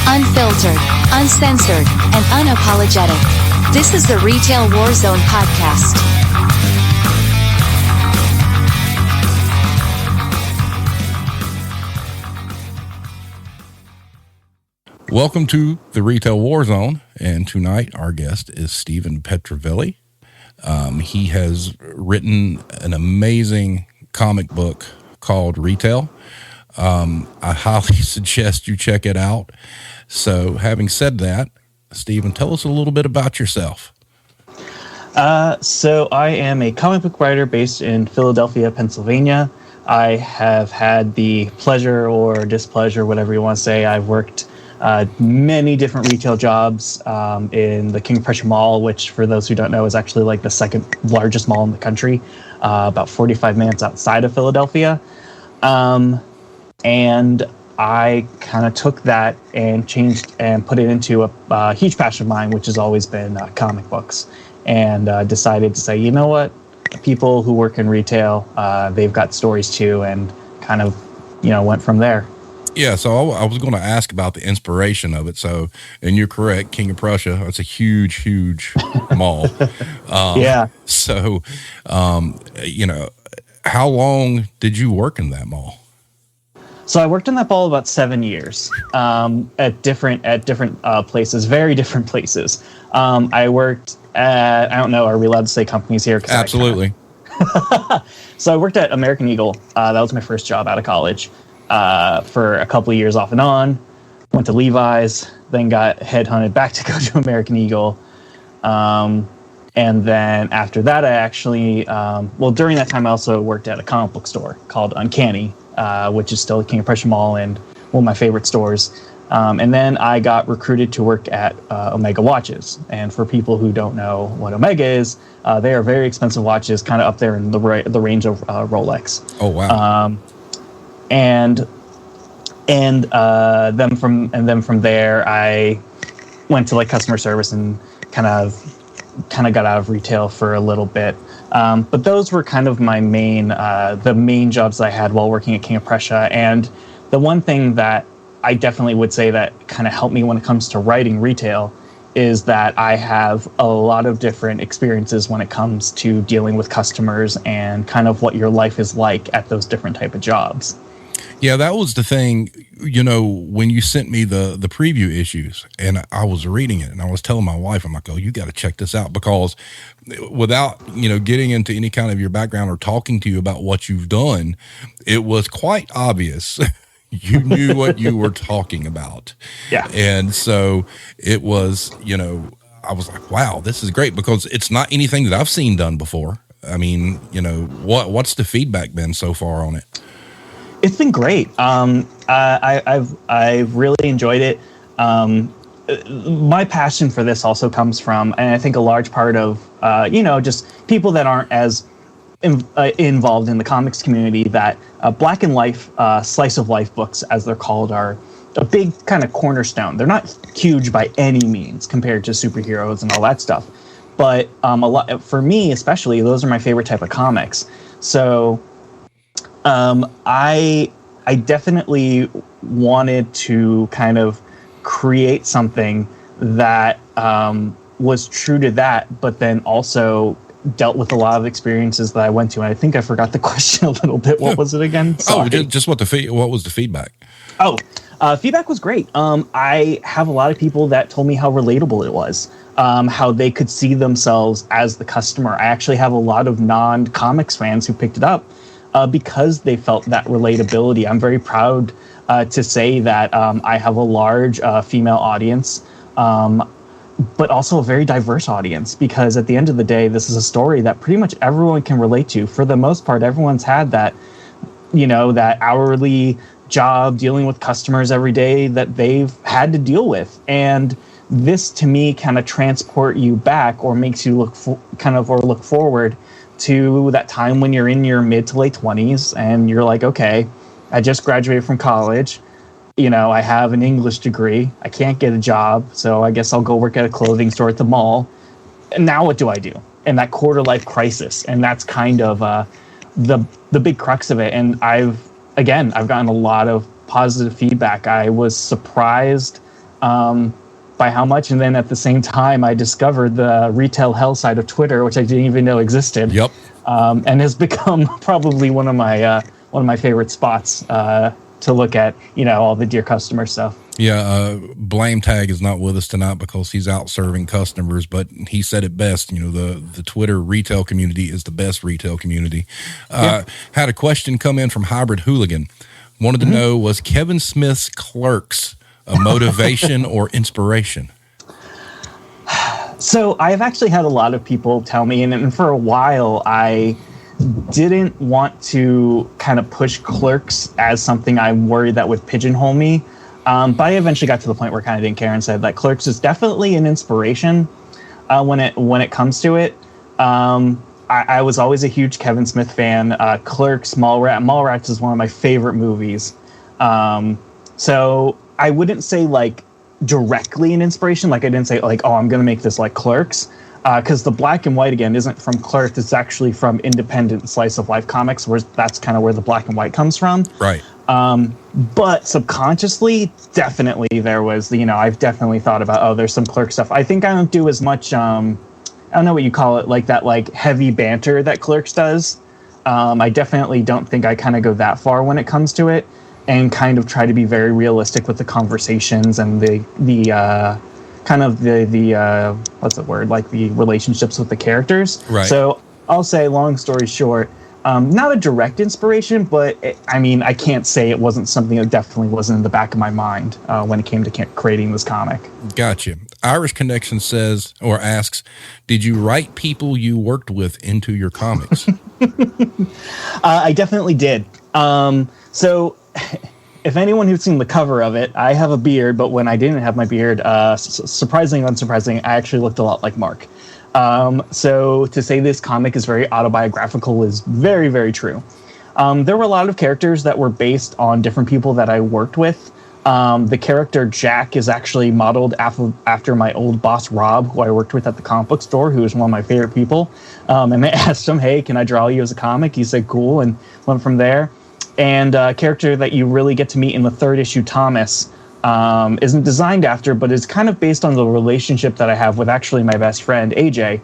Unfiltered, uncensored, and unapologetic. This is the Retail Warzone podcast. Welcome to the Retail Warzone, and tonight our guest is Steven Petrivelli. He has written an amazing comic book called Retail. I highly suggest you check it out. So having said that, Steven, tell us a little bit about yourself. So I am a comic book writer based in Philadelphia, Pennsylvania. I have had the pleasure or displeasure, whatever you want to say. I've worked many different retail jobs in the King of Prussia Mall, which for those who don't know is actually like the second largest mall in the country, about 45 minutes outside of Philadelphia. And I kind of took that and changed and put it into a huge passion of mine, which has always been comic books, and decided to say, you know what, people who work in retail, they've got stories too, and kind of, went from there. Yeah, so I was going to ask about the inspiration of it. So, and you're correct, King of Prussia, it's a huge, huge mall. Yeah. So, how long did you work in that mall? So I worked in that mall about 7 years at different places, very different places. I worked at, I don't know, are we allowed to say companies here? Absolutely. So I worked at American Eagle. That was my first job out of college for a couple of years off and on. Went to Levi's, then got headhunted back to go to American Eagle. And then after that, I actually, during that time, I also worked at a comic book store called Uncanny, which is still at King of Prussia Mall and one of my favorite stores. And then I got recruited to work at Omega Watches. And for people who don't know what Omega is, they are very expensive watches, kind of up there in the range of Rolex. Oh, wow. And then from there, I went to like customer service and kind of got out of retail for a little bit. But those were kind of my the main jobs I had while working at King of Prussia. And the one thing that I definitely would say that kind of helped me when it comes to writing retail is that I have a lot of different experiences when it comes to dealing with customers and kind of what your life is like at those different type of jobs. Yeah, that was the thing, when you sent me the preview issues and I was reading it and I was telling my wife, I'm like, oh, you got to check this out, because without, getting into any kind of your background or talking to you about what you've done, it was quite obvious you knew what you were talking about. Yeah. And so it was, I was like, wow, this is great, because it's not anything that I've seen done before. I mean, what's the feedback been so far on it? It's been great. I've really enjoyed it. My passion for this also comes from, and I think a large part of, just people that aren't as involved in the comics community, that Black and Life, slice of life books, as they're called, are a big kind of cornerstone. They're not huge by any means compared to superheroes and all that stuff, but a lot for me, especially, those are my favorite type of comics. So. I definitely wanted to kind of create something that was true to that, but then also dealt with a lot of experiences that I went to. And I think I forgot the question a little bit. What was it again? Sorry. Oh, just what was the feedback? Oh, feedback was great. I have a lot of people that told me how relatable it was, how they could see themselves as the customer. I actually have a lot of non-comics fans who picked it up. Because they felt that relatability. I'm very proud to say that I have a large female audience, but also a very diverse audience, because at the end of the day, this is a story that pretty much everyone can relate to. For the most part, everyone's had that, that hourly job dealing with customers every day that they've had to deal with. And this, to me, kind of transport you back, or makes you look forward to that time when you're in your mid to late 20s and you're like, okay, I just graduated from college. I have an English degree. I can't get a job, so I guess I'll go work at a clothing store at the mall. And now what do I do? And that quarter life crisis. And that's kind of the big crux of it. And I've gotten a lot of positive feedback. I was surprised By how much? And then at the same time, I discovered the retail hell side of Twitter, which I didn't even know existed. Yep. And has become probably one of my favorite spots to look at, all the dear customer stuff. Yeah, Blame Tag is not with us tonight because he's out serving customers, but he said it best. The Twitter retail community is the best retail community. Had a question come in from Hybrid Hooligan. Wanted to know, was Kevin Smith's Clerks a motivation or inspiration? So I've actually had a lot of people tell me, and for a while I didn't want to kind of push Clerks as something I'm worried that would pigeonhole me. But I eventually got to the point where I kind of didn't care and said that Clerks is definitely an inspiration when it comes to it. I was always a huge Kevin Smith fan. Clerks, Mallrats is one of my favorite movies. So I wouldn't say like directly an inspiration. Like I didn't say like, oh, I'm going to make this like Clerks. Because the black and white, again, isn't from Clerks. It's actually from independent slice of life comics, where that's kind of where the black and white comes from. Right. But subconsciously, definitely there was, I've definitely thought about, oh, there's some Clerks stuff. I think I don't do as much, I don't know what you call it, like that like heavy banter that Clerks does. I definitely don't think I kind of go that far when it comes to it, and kind of try to be very realistic with the conversations and the what's the word, like the relationships with the characters. Right. So I'll say, long story short, not a direct inspiration, but I can't say it wasn't something that definitely wasn't in the back of my mind when it came to creating this comic. Gotcha. Irish Connection says, or asks, did you write people you worked with into your comics? I definitely did. So if anyone who's seen the cover of it, I have a beard, but when I didn't have my beard, surprisingly, unsurprisingly, I actually looked a lot like Mark. So to say this comic is very autobiographical is very, very true. There were a lot of characters that were based on different people that I worked with. The character Jack is actually modeled after my old boss, Rob, who I worked with at the comic book store, who is one of my favorite people. And I asked him, hey, can I draw you as a comic? He said, cool, and went from there. And a character that you really get to meet in the third issue, Thomas, isn't designed after, but is kind of based on the relationship that I have with actually my best friend, AJ,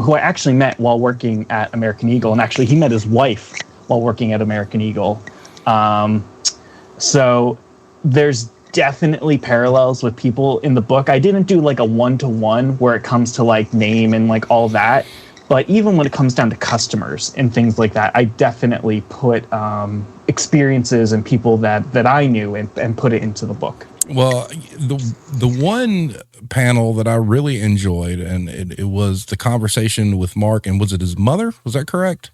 who I actually met while working at American Eagle. And actually, he met his wife while working at American Eagle. So there's definitely parallels with people in the book. I didn't do like a one-to-one where it comes to like name and like all that. But even when it comes down to customers and things like that, I definitely put experiences and people that I knew and put it into the book. Well, the one panel that I really enjoyed, and it was the conversation with Mark, and was it his mother? Was that correct?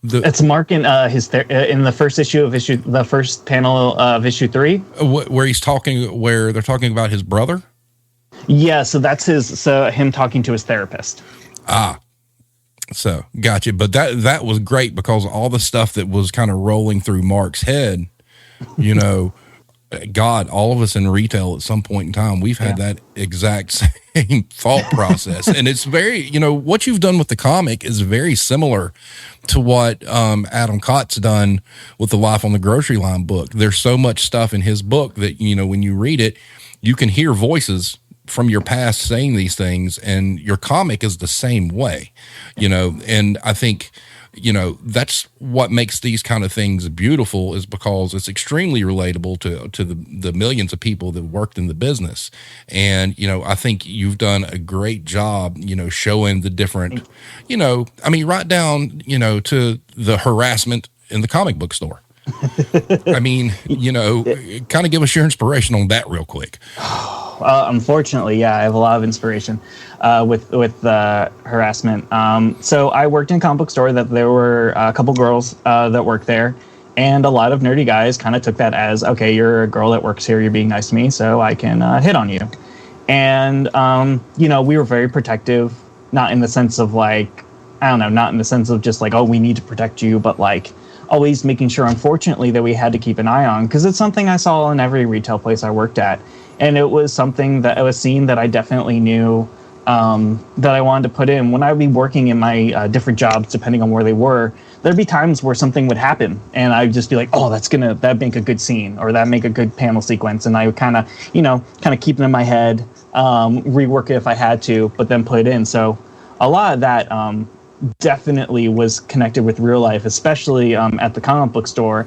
It's Mark in in the first issue of the first panel of issue 3, where they're talking about his brother. Yeah, so that's him talking to his therapist. So gotcha. But that was great because all the stuff that was kind of rolling through Mark's head, God, all of us in retail at some point in time, we've had that exact same thought process. And it's very, what you've done with the comic is very similar to what Adam Cott's done with the Life on the Grocery Line book. There's so much stuff in his book that, when you read it, you can hear voices from your past saying these things, and your comic is the same way, and I think, that's what makes these kind of things beautiful, is because it's extremely relatable to the millions of people that worked in the business. And, I think you've done a great job, showing the different, right down, to the harassment in the comic book store. Kind of give us your inspiration on that real quick. Unfortunately, I have a lot of inspiration with harassment. So I worked in a comic book store that there were a couple girls that worked there, and a lot of nerdy guys kind of took that as, okay, you're a girl that works here, you're being nice to me, so I can hit on you. And, we were very protective, not in the sense of like, not in the sense of just like, oh, we need to protect you, but like always making sure, unfortunately, that we had to keep an eye on, because it's something I saw in every retail place I worked at. And it was something that I was seeing that I definitely knew that I wanted to put in. When I would be working in my different jobs, depending on where they were, there'd be times where something would happen, and I'd just be like, "Oh, that'd make a good scene, or that make a good panel sequence," and I would kind of keep it in my head, rework it if I had to, but then put it in. So a lot of that definitely was connected with real life, especially at the comic book store.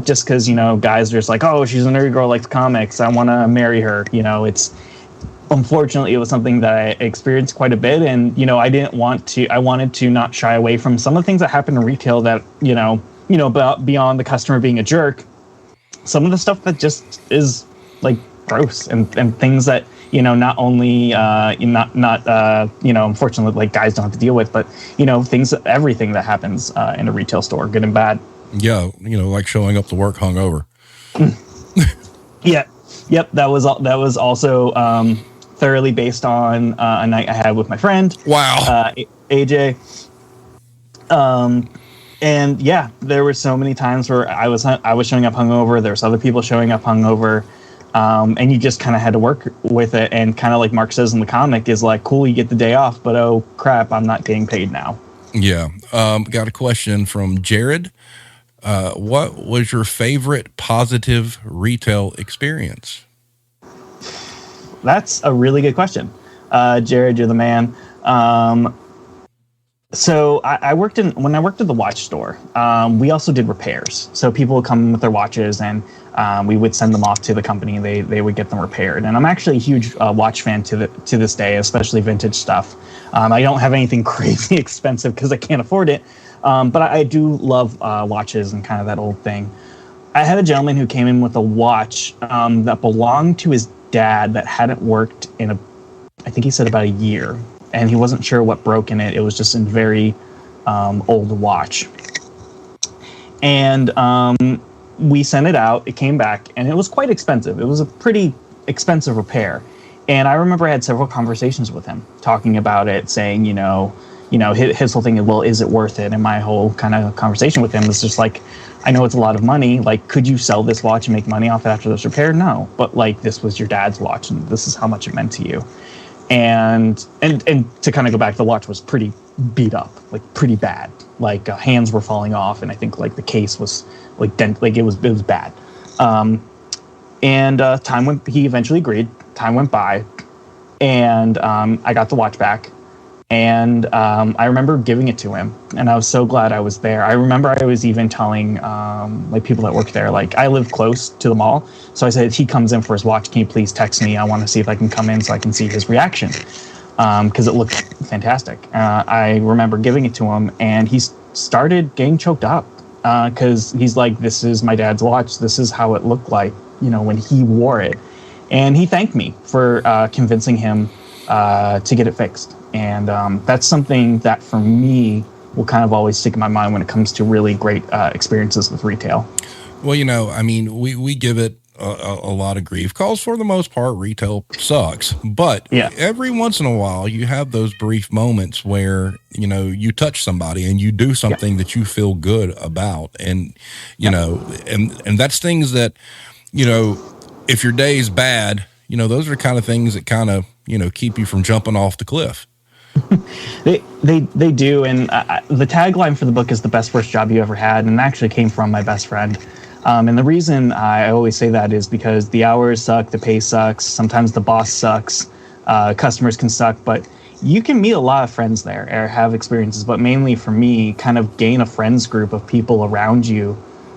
Just because guys are just like, "Oh, she's a nerdy girl, likes comics. I want to marry her." It's unfortunately, it was something that I experienced quite a bit, and I didn't want to. I wanted to not shy away from some of the things that happen in retail. That beyond the customer being a jerk, some of the stuff that just is like gross and things that not only unfortunately, like, guys don't have to deal with, but everything that happens in a retail store, good and bad. Yeah, like showing up to work hungover. Yeah, yep. That was also thoroughly based on a night I had with my friend. Wow. AJ. And yeah, there were so many times where I was showing up hungover. There was other people showing up hungover, and you just kind of had to work with it. And kind of like Mark says in the comic, is like, cool, you get the day off, but oh crap, I'm not getting paid now. Yeah. Got a question from Jared. What was your favorite positive retail experience? That's a really good question. Jared, you're the man. So when I worked at the watch store, we also did repairs. So people would come with their watches, and we would send them off to the company, and they would get them repaired. And I'm actually a huge watch fan to this day, especially vintage stuff. I don't have anything crazy expensive because I can't afford it, but I do love watches and kind of that old thing. I had a gentleman who came in with a watch that belonged to his dad that hadn't worked in I think he said about a year. And he wasn't sure what broke in it. It was just a very old watch. And we sent it out. It came back, and it was quite expensive. It was a pretty expensive repair. And I remember I had several conversations with him talking about it, saying, his whole thing is, well, is it worth it? And my whole kind of conversation with him was just like, I know it's a lot of money. Like, could you sell this watch and make money off it after this repair? No. But like, this was your dad's watch, and this is how much it meant to you. And to kind of go back, the watch was pretty beat up, like pretty bad. Like hands were falling off, and I think like the case was like it was bad. He eventually agreed. Time went by, and I got the watch back, and I remember giving it to him, and I was so glad I was there. I remember I was even telling like people that work there, like I live close to the mall, so I said, if he comes in for his watch, can you please text me? I want to see if I can come in so I can see his reaction, because it looked fantastic. I remember giving it to him, and he started getting choked up because he's like, this is my dad's watch. This is how it looked like, when he wore it. And he thanked me for convincing him to get it fixed. And that's something that for me will kind of always stick in my mind when it comes to really great experiences with retail. Well, we give it a lot of grief, because for the most part, retail sucks. But every once in a while, you have those brief moments where, you touch somebody and you do something that you feel good about. And, and that's things that, if your day's bad, those are the kind of things that kind of, keep you from jumping off the cliff. They do. And the tagline for the book is the best worst job you ever had. And it actually came from my best friend. And the reason I always say that is because the hours suck, the pay sucks, sometimes the boss sucks, customers can suck, but you can meet a lot of friends there or have experiences. But mainly for me, kind of gain a friends group of people around you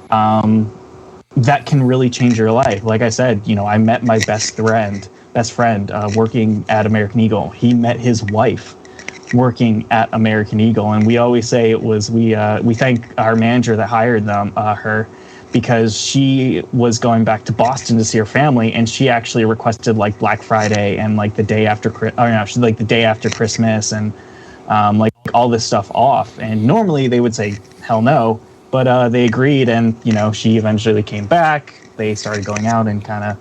that can really change your life. Like I said, I met my best friend working at American Eagle. He met his wife working at American Eagle, and we always say it was we thank our manager that hired her, because she was going back to Boston to see her family, and she actually requested like Black Friday and like the day after the day after Christmas and like all this stuff off. And normally they would say hell no, but they agreed, and she eventually came back. They started going out, and kind of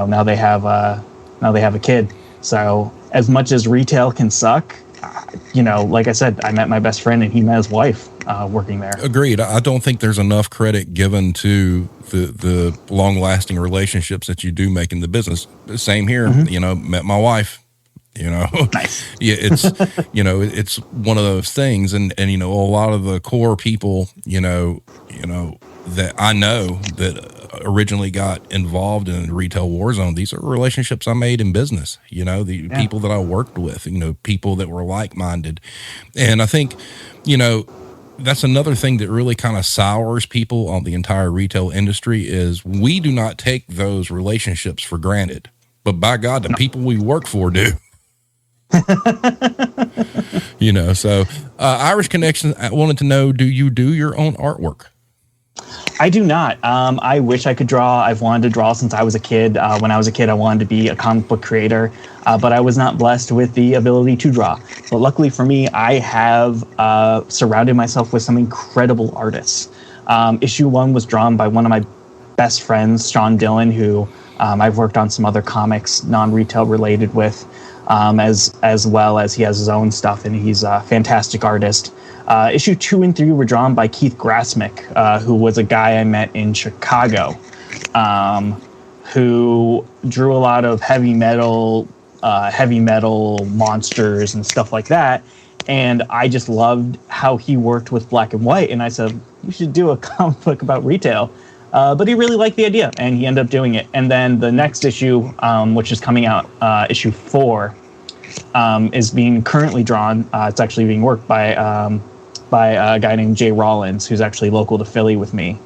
now they have a kid. So as much as retail can suck, like I said, I met my best friend and he met his wife working there. Agreed. I don't think there's enough credit given to the long-lasting relationships that you do make in the business. Same here. Mm-hmm. Met my wife Nice. Yeah, it's, it's one of those things. And, a lot of the core people, that I know that originally got involved in Retail Warzone, these are relationships I made in business, people that I worked with, people that were like-minded. And I think, that's another thing that really kind of sours people on the entire retail industry is we do not take those relationships for granted, but by God, the people we work for do. So Irish Connection, I wanted to know, do you do your own artwork? I do not. I wish I could draw. I've wanted to draw since I was a kid. When I was a kid, I wanted to be a comic book creator, but I was not blessed with the ability to draw. But luckily for me, I have surrounded myself with some incredible artists. Issue 1 was drawn by one of my best friends, Sean Dillon, who I've worked on some other comics, non-retail related with, as well as he has his own stuff, and he's a fantastic artist. Issue 2 and 3 were drawn by Keith Grasmick, who was a guy I met in Chicago, who drew a lot of heavy metal monsters and stuff like that. And I just loved how he worked with black and white. And I said, you should do a comic book about retail. But he really liked the idea, and he ended up doing it. And then the next issue, which is coming out, issue 4, is being currently drawn. It's actually being worked by a guy named Jay Rollins, who's actually local to Philly with me.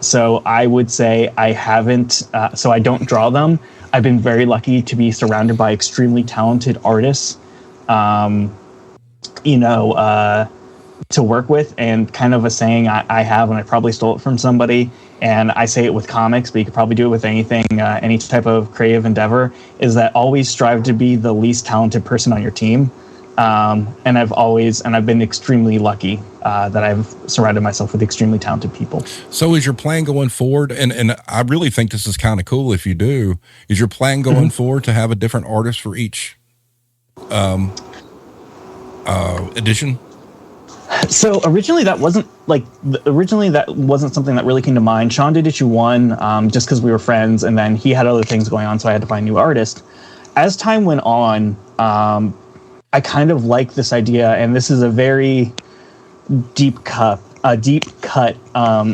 So I would say I haven't, so I don't draw them. I've been very lucky to be surrounded by extremely talented artists, to work with. And kind of a saying I have, and I probably stole it from somebody, and I say it with comics, but you could probably do it with anything, any type of creative endeavor, is that always strive to be the least talented person on your team. And I've been extremely lucky that I've surrounded myself with extremely talented people. So is your plan going forward, and I really think this is kind of cool if you do, is your plan going forward to have a different artist for each edition? So originally that wasn't something that really came to mind. Sean did issue 1 just because we were friends, and then he had other things going on, so I had to find a new artist. As time went on, I kind of like this idea, and this is a very deep cut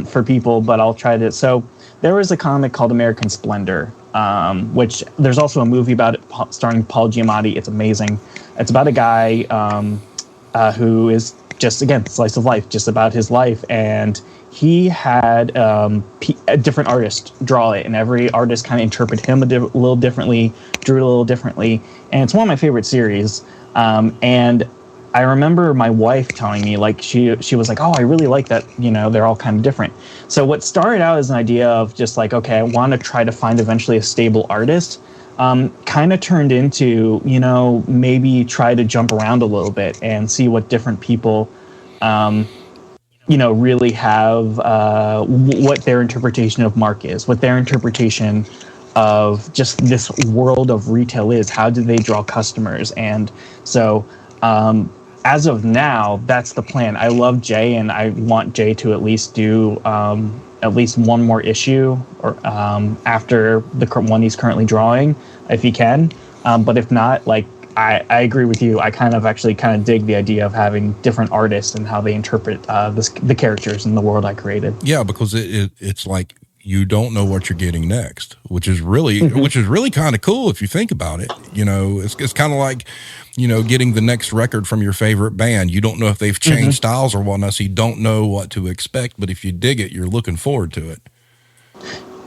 for people, but I'll try to. So there was a comic called American Splendor, which there's also a movie about it starring Paul Giamatti. It's amazing. It's about a guy who is just, again, slice of life, just about his life, and he had a different artist draw it, and every artist kind of interpreted him a little differently, drew it a little differently, and it's one of my favorite series. And I remember my wife telling me, like, she was like, oh, I really like that, they're all kind of different. So what started out as an idea of just like, okay, I want to try to find eventually a stable artist, kind of turned into, maybe try to jump around a little bit and see what different people, really have, what their interpretation of Mark is, what their interpretation of just this world of retail is. How do they draw customers? And so as of now, that's the plan. I love Jay, and I want Jay to at least do at least one more issue or after the one he's currently drawing, if he can. But if not, like, I agree with you. I kind of dig the idea of having different artists and how they interpret the characters in the world I created. Yeah, because it's like you don't know what you're getting next, which is really kind of cool if you think about it. It's kind of like, getting the next record from your favorite band. You don't know if they've changed styles or whatnot, so you don't know what to expect. But if you dig it, you're looking forward to it.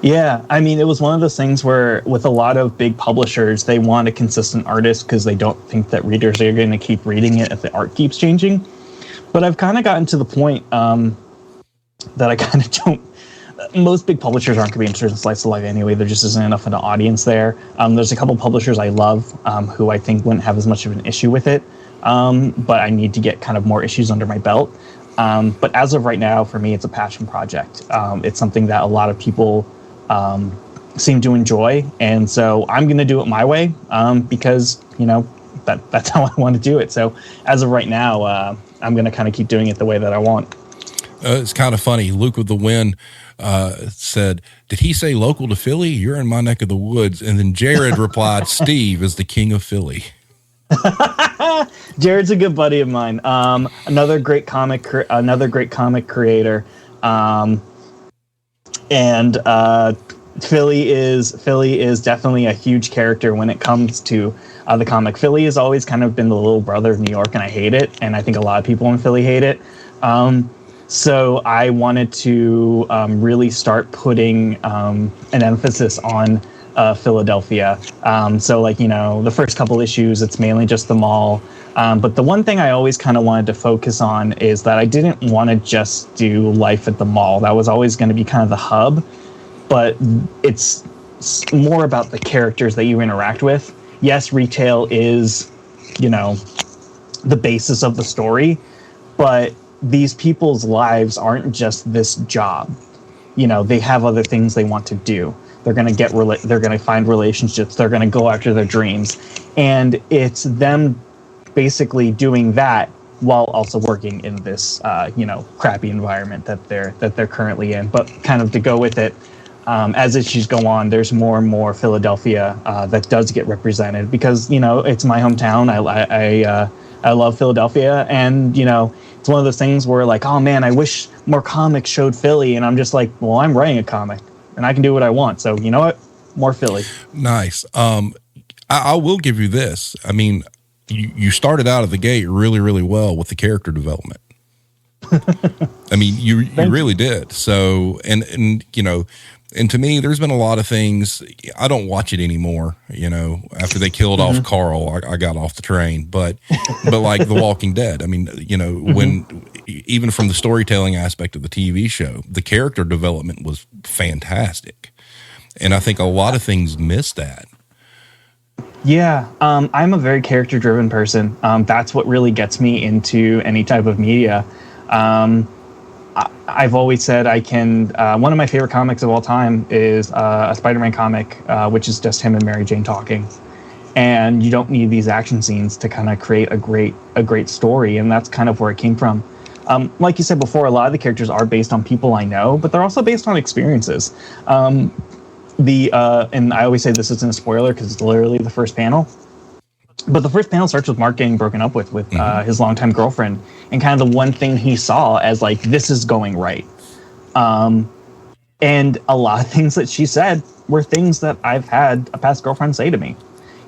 Yeah, I mean, it was one of those things where with a lot of big publishers, they want a consistent artist because they don't think that readers are going to keep reading it if the art keeps changing. But I've kind of gotten to the point that I kind of don't. Most big publishers aren't going to be interested in slice of life anyway. There just isn't enough of an audience there. There's a couple publishers I love who I think wouldn't have as much of an issue with it. But I need to get kind of more issues under my belt. But as of right now, for me, it's a passion project. It's something that a lot of people seem to enjoy. And so I'm going to do it my way because, that's how I want to do it. So as of right now, I'm going to kind of keep doing it the way that I want. It's kind of funny. Luke with the Wind said, did he say local to Philly? You're in my neck of the woods. And then Jared replied, Steve is the king of Philly. Jared's a good buddy of mine. Another great comic creator. And Philly is definitely a huge character when it comes to the comic. Philly has always kind of been the little brother of New York, and I hate it. And I think a lot of people in Philly hate it. So I wanted to really start putting an emphasis on Philadelphia. So like, the first couple issues, it's mainly just the mall. But the one thing I always kind of wanted to focus on is that I didn't want to just do life at the mall. That was always going to be kind of the hub. But it's more about the characters that you interact with. Yes, retail is, the basis of the story, but these people's lives aren't just this job. They have other things they want to do. They're going to they're going to find relationships. They're going to go after their dreams. And it's them basically doing that while also working in this, crappy environment that they're currently in. But kind of to go with it, as issues go on, there's more and more Philadelphia that does get represented because, it's my hometown. I love Philadelphia, and, it's one of those things where like, oh man, I wish more comics showed Philly. And I'm just like, well, I'm writing a comic and I can do what I want. So you know what? More Philly. Nice. I will give you this. I mean, you started out of the gate really, really well with the character development. I mean, you really did. So, and and to me, there's been a lot of things. I don't watch it anymore. After they killed off Carl, I got off the train. But like The Walking Dead, I mean, when even from the storytelling aspect of the TV show, the character development was fantastic, and I think a lot of things miss that. Yeah, I'm a very character-driven person. That's what really gets me into any type of media. I've always said I can. One of my favorite comics of all time is a Spider-Man comic, which is just him and Mary Jane talking. And you don't need these action scenes to kind of create a great story, and that's kind of where it came from. Like you said before, a lot of the characters are based on people I know, but they're also based on experiences. And I always say this isn't a spoiler because it's literally the first panel. But the first panel starts with Mark getting broken up with his longtime girlfriend, and kind of the one thing he saw as like, this is going right. And a lot of things that she said were things that I've had a past girlfriend say to me.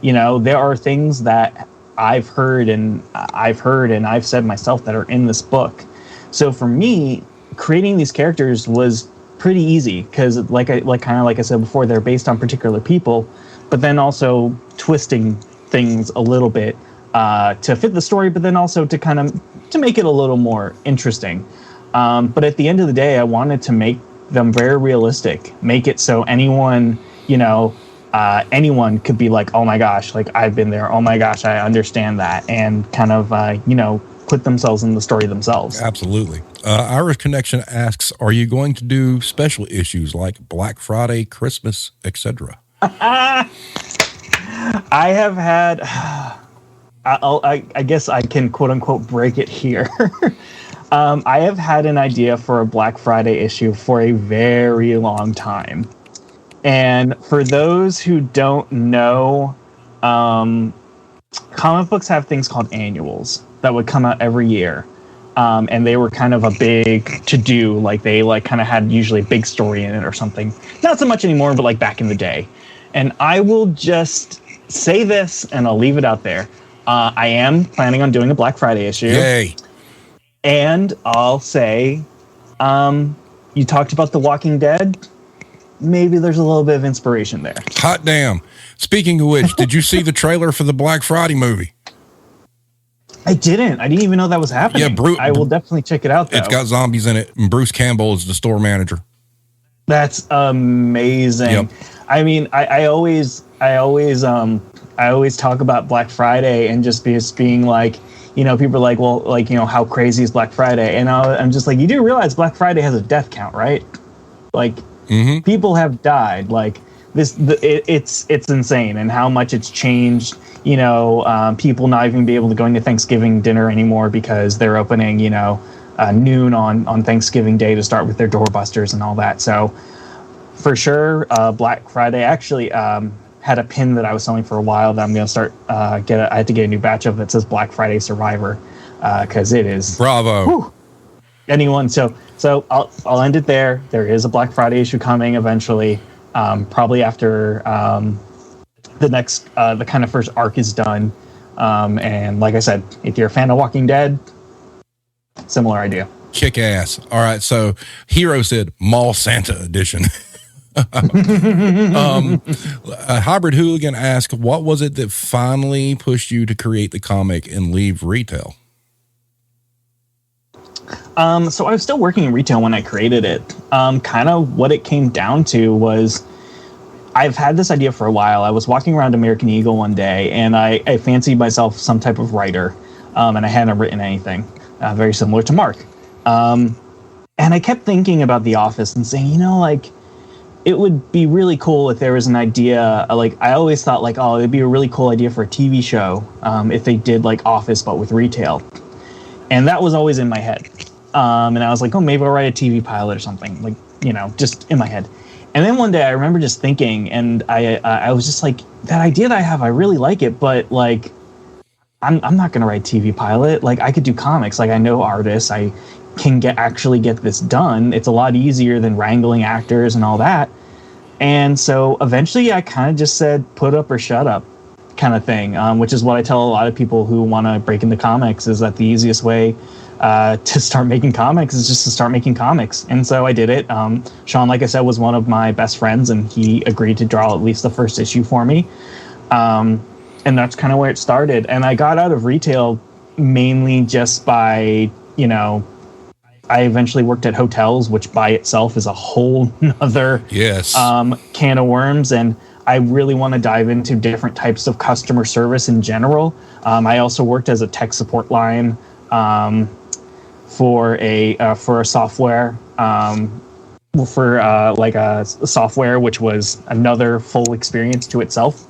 There are things that I've heard and I've said myself that are in this book. So for me, creating these characters was pretty easy because like I said before, they're based on particular people, but then also twisting things a little bit to fit the story, but then also to kind of to make it a little more interesting. But at the end of the day, I wanted to make them very realistic, make it so anyone could be like, oh my gosh, like I've been there. Oh my gosh, I understand that, and kind of put themselves in the story themselves. Absolutely. Irish Connection asks, are you going to do special issues like Black Friday, Christmas, etc.? I have had, I guess I can quote unquote break it here. I have had an idea for a Black Friday issue for a very long time. And for those who don't know, comic books have things called annuals that would come out every year. And they were kind of a big to-do, like they like kind of had usually a big story in it or something. Not so much anymore, but like back in the day. And I will just say this, and I'll leave it out there. I am planning on doing a Black Friday issue. Yay. And I'll say, you talked about The Walking Dead. Maybe there's a little bit of inspiration there. Hot damn. Speaking of which, did you see the trailer for the Black Friday movie? I didn't even know that was happening. Yeah, I will definitely check it out, though. It's got zombies in it, and Bruce Campbell is the store manager. That's amazing. Yep. I mean, I always talk about Black Friday and just being like, people are like, well, like, how crazy is Black Friday? And I'm just like, you do realize Black Friday has a death count, right? Like, people have died. Like it's insane, and how much it's changed. People not even be able to go into Thanksgiving dinner anymore because they're opening, noon on Thanksgiving Day to start with their doorbusters and all that. So for sure, Black Friday actually had had a pin that I was selling for a while that I'm going to start I had to get a new batch of that says Black Friday Survivor, because it is bravo. Whew, anyone. So I'll end it there. There is a Black Friday issue coming eventually, probably after the next the kind of first arc is done. And like I said, if you're a fan of Walking Dead, similar idea. Kick ass. All right, so Hero said Mall Santa edition. Hybrid Hooligan asked, what was it that finally pushed you to create the comic and leave retail? So I was still working in retail when I created it. Kind of what it came down to was I've had this idea for a while. I was walking around American Eagle one day, and I fancied myself some type of writer, and I hadn't written anything, very similar to Mark. And I kept thinking about The Office and saying, like, it would be really cool if there was an idea, like, I always thought, like, oh, it'd be a really cool idea for a TV show if they did, like, Office but with retail. And that was always in my head. And I was like, oh, maybe I'll write a TV pilot or something, like, just in my head. And then one day I remember just thinking, and I was just like, that idea that I have, I really like it, but like, I'm not going to write TV pilot. Like, I could do comics. Like, I know artists. I can actually get this done. It's a lot easier than wrangling actors and all that. And so eventually I kind of just said, put up or shut up kind of thing, which is what I tell a lot of people who want to break into comics, is that the easiest way to start making comics is just to start making comics. And so I did it. Sean, like I said, was one of my best friends, and he agreed to draw at least the first issue for me. And that's kind of where it started. And I got out of retail mainly just by, I eventually worked at hotels, which by itself is a whole nother can of worms. And I really want to dive into different types of customer service in general. I also worked as a tech support line for a software, like a software, which was another full experience to itself.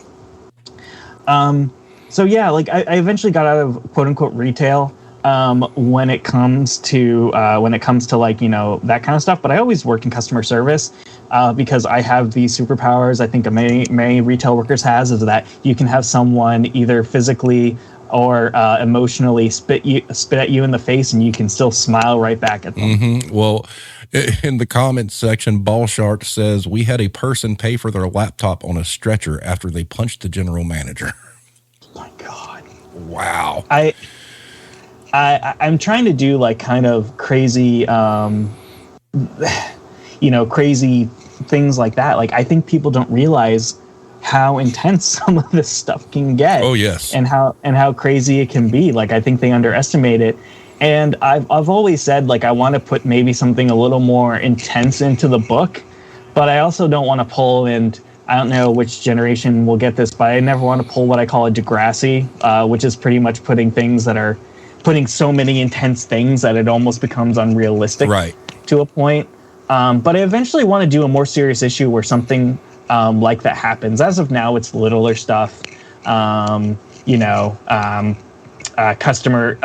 So yeah, like I eventually got out of quote unquote retail when it comes to like, that kind of stuff. But I always worked in customer service because I have these superpowers. I think many retail workers has, is that you can have someone either physically or emotionally spit at you in the face, and you can still smile right back at them. Mm-hmm. Well, in the comments section, Ball Shark says, we had a person pay for their laptop on a stretcher after they punched the general manager. Oh my God. Wow. I'm trying to do like kind of crazy, crazy things like that. Like, I think people don't realize how intense some of this stuff can get. Oh yes. And how crazy it can be. Like, I think they underestimate it. And I've always said, like, I want to put maybe something a little more intense into the book, but I also don't want to pull, and I don't know which generation will get this, but I never want to pull what I call a Degrassi, which is pretty much putting so many intense things that it almost becomes unrealistic, right, to a point. But I eventually want to do a more serious issue where something like that happens. As of now, it's littler stuff, customer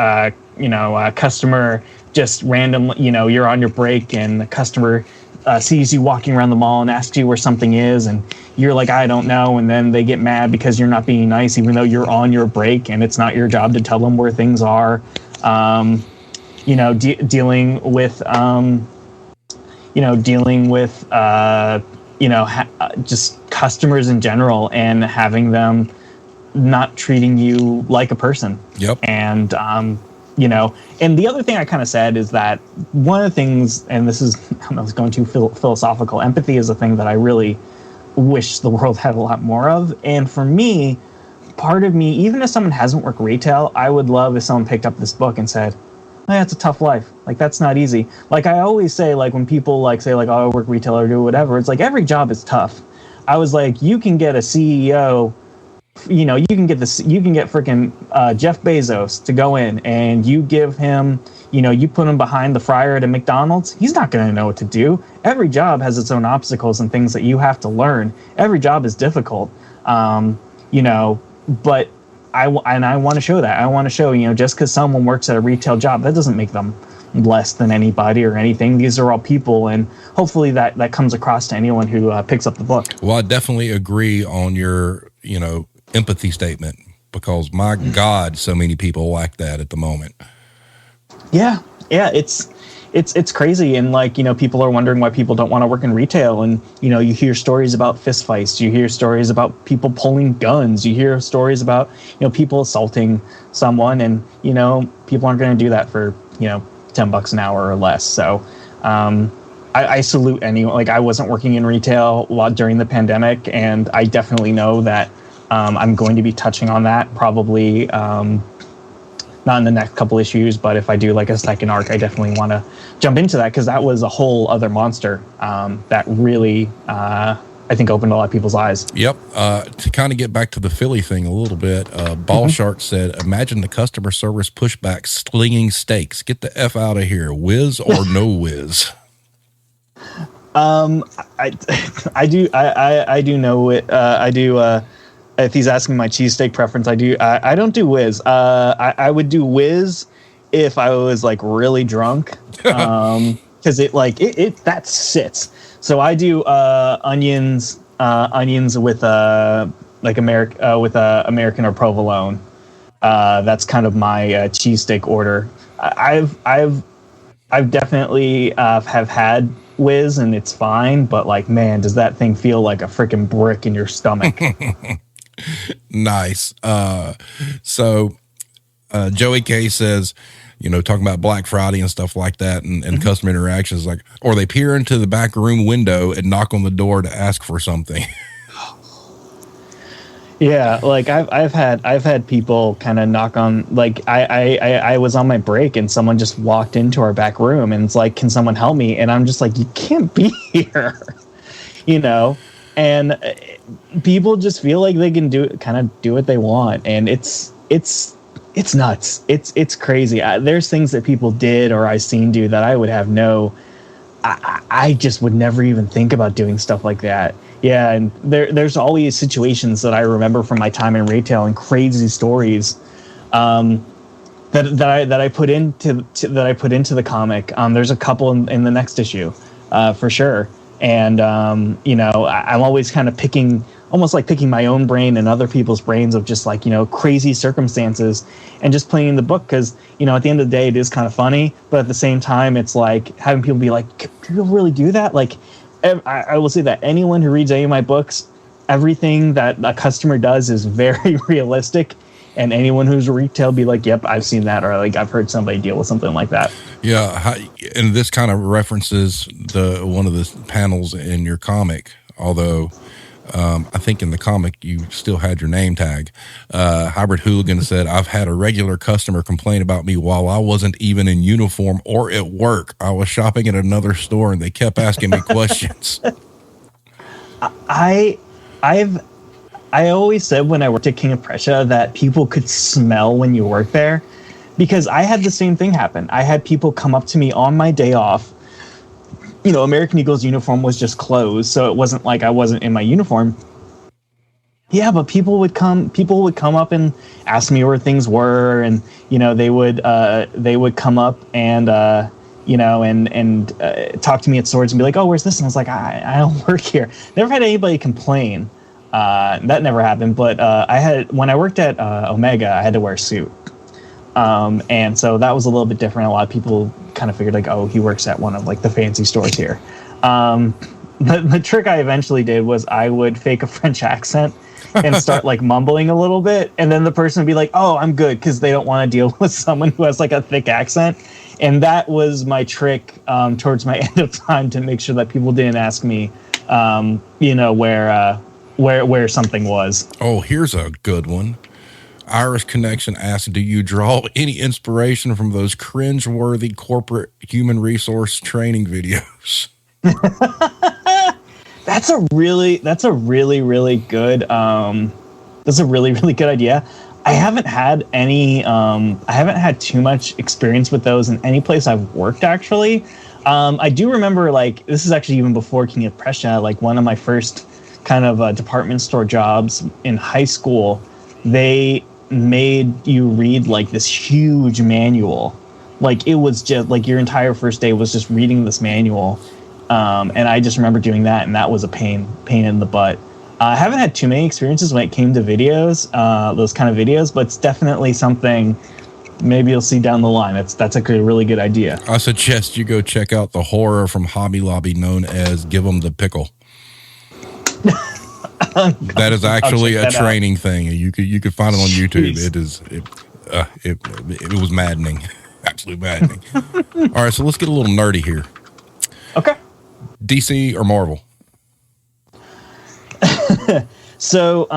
just random, you're on your break and the customer sees you walking around the mall and asks you where something is, and you're like, I don't know, and then they get mad because you're not being nice, even though you're on your break and it's not your job to tell them where things are. Dealing with just customers in general, and having them not treating you like a person. Yep. And and the other thing I kind of said is that one of the things, and this is, I was going too philosophical, empathy is a thing that I really wish the world had a lot more of. And for me, part of me, even if someone hasn't worked retail, I would love if someone picked up this book and said, hey, that's a tough life. Like, that's not easy. Like, I always say, like, when people like say, like, oh, I work retail or do whatever, it's like every job is tough. I was like, you can get a CEO, you can get freaking Jeff Bezos to go in, and you give him, you put him behind the fryer at a McDonald's, he's not going to know what to do. Every job has its own obstacles and things that you have to learn. Every job is difficult, but I want to show that. I want to show, just because someone works at a retail job, that doesn't make them, less than anybody or anything. These are all people, and hopefully that comes across to anyone who picks up the book. Well, I definitely agree on your, empathy statement, because my God, so many people lack that at the moment. Yeah, it's crazy, and people are wondering why people don't want to work in retail, and you hear stories about fistfights, you hear stories about people pulling guns, you hear stories about people assaulting someone, and people aren't going to do that for $10 an hour or less. So I salute anyone. Like, I wasn't working in retail a lot during the pandemic, and I definitely know that I'm going to be touching on that probably not in the next couple issues, but if I do like a second arc, I definitely want to jump into that, because that was a whole other monster that really, I think, opened a lot of people's eyes. Yep. To kind of get back to the Philly thing a little bit, Ball Shark said, imagine the customer service pushback slinging steaks. Get the F out of here. Whiz or no whiz? I do know it. I do. If he's asking my cheesesteak preference, I do. I don't do whiz. I would do whiz if I was like really drunk, because it that sits. So I do onions with American or provolone. That's kind of my cheesesteak order. I've definitely have had whiz, and it's fine, but man, does that thing feel like a freaking brick in your stomach. Nice. So Joey K says, talking about Black Friday and stuff like that, and customer interactions, or they peer into the back room window and knock on the door to ask for something. Yeah, I've had people kind of knock on, I was on my break and someone just walked into our back room and it's like, can someone help me? And I'm just like, you can't be here, and people just feel like they can do what they want, and it's nuts. It's crazy. There's things that people did or I seen do that I would have I just would never even think about doing stuff like that. Yeah, and there's always situations that I remember from my time in retail and crazy stories that I put into the comic. There's a couple in the next issue, for sure. And I'm always kind of picking my own brain and other people's brains of just crazy circumstances, and just playing in the book, because at the end of the day it is kind of funny, but at the same time it's like having people be like, can people really do that? I will say that anyone who reads any of my books, everything that a customer does is very realistic, and anyone who's retail be like, yep, I've seen that, or I've heard somebody deal with something like that. Yeah, and this kind of references one of the panels in your comic, although I think in the comic you still had your name tag. Hybrid Hooligan said, I've had a regular customer complain about me while I wasn't even in uniform or at work. I was shopping at another store and they kept asking me questions. I always said when I worked at King of Prussia that people could smell when you work there, because I had the same thing happen. I had people come up to me on my day off. American Eagle's uniform was just closed, so it wasn't like I wasn't in my uniform. Yeah, but people would come up and ask me where things were, and they would come up and talk to me at stores and be like, oh, where's this? And I was like, I don't work here. Never had anybody complain. That never happened, but when I worked at Omega, I had to wear a suit. And so that was a little bit different. A lot of people kind of figured like, oh, he works at one of the fancy stores here. The trick I eventually did was I would fake a French accent and start mumbling a little bit. And then the person would be like, oh, I'm good, because they don't want to deal with someone who has a thick accent. And that was my trick towards my end of time to make sure that people didn't ask me, where something was. Oh, here's a good one. Irish Connection asked, do you draw any inspiration from those cringe-worthy corporate human resource training videos? That's a really good idea. I haven't had too much experience with those in any place I've worked, actually. I do remember, this is actually even before King of Prussia, one of my first kind of department store jobs in high school, they made you read this huge manual Like, it was just like your entire first day was just reading this manual. And I just remember doing that, and that was a pain in the butt. I haven't had too many experiences when it came to videos, those kind of videos, but it's definitely something maybe you'll see down the line. That's a really good idea. I suggest you go check out the horror from Hobby Lobby known as Give 'em the Pickle. That is actually a training thing. You could find it on YouTube. It was maddening. Absolutely maddening. All right, so let's get a little nerdy here. Okay. DC or Marvel? So,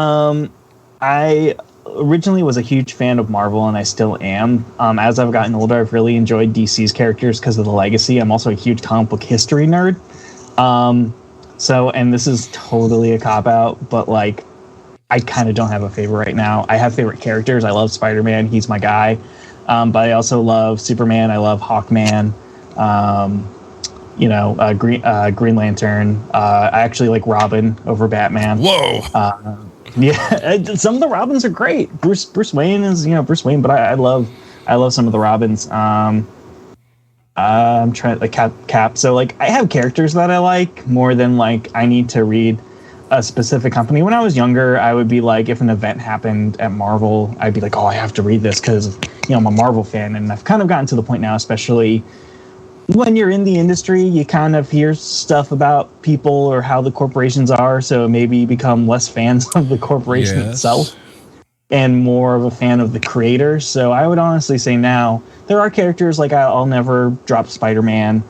I originally was a huge fan of Marvel, and I still am. As I've gotten older, I've really enjoyed DC's characters because of the legacy. I'm also a huge comic book history nerd. So, and this is totally a cop-out, but, like, I kind of don't have a favorite right now. I have favorite characters. I love Spider-Man. He's my guy. But I also love Superman. I love Hawkman. Green Lantern. I actually like Robin over Batman. Whoa. Yeah, some of the Robins are great. Bruce Wayne is, Bruce Wayne, but I love some of the Robins. I'm trying like Cap. So like I have characters that I like more than like I need to read a specific company. When I was younger, I would be like, if an event happened at Marvel, I'd be like, oh, I have to read this because I'm a Marvel fan. And I've kind of gotten to the point now, especially when you're in the industry, you kind of hear stuff about people or how the corporations are. So maybe you become less fans of the corporation itself and more of a fan of the creator. So I would honestly say now there are characters like I'll never drop Spider-Man.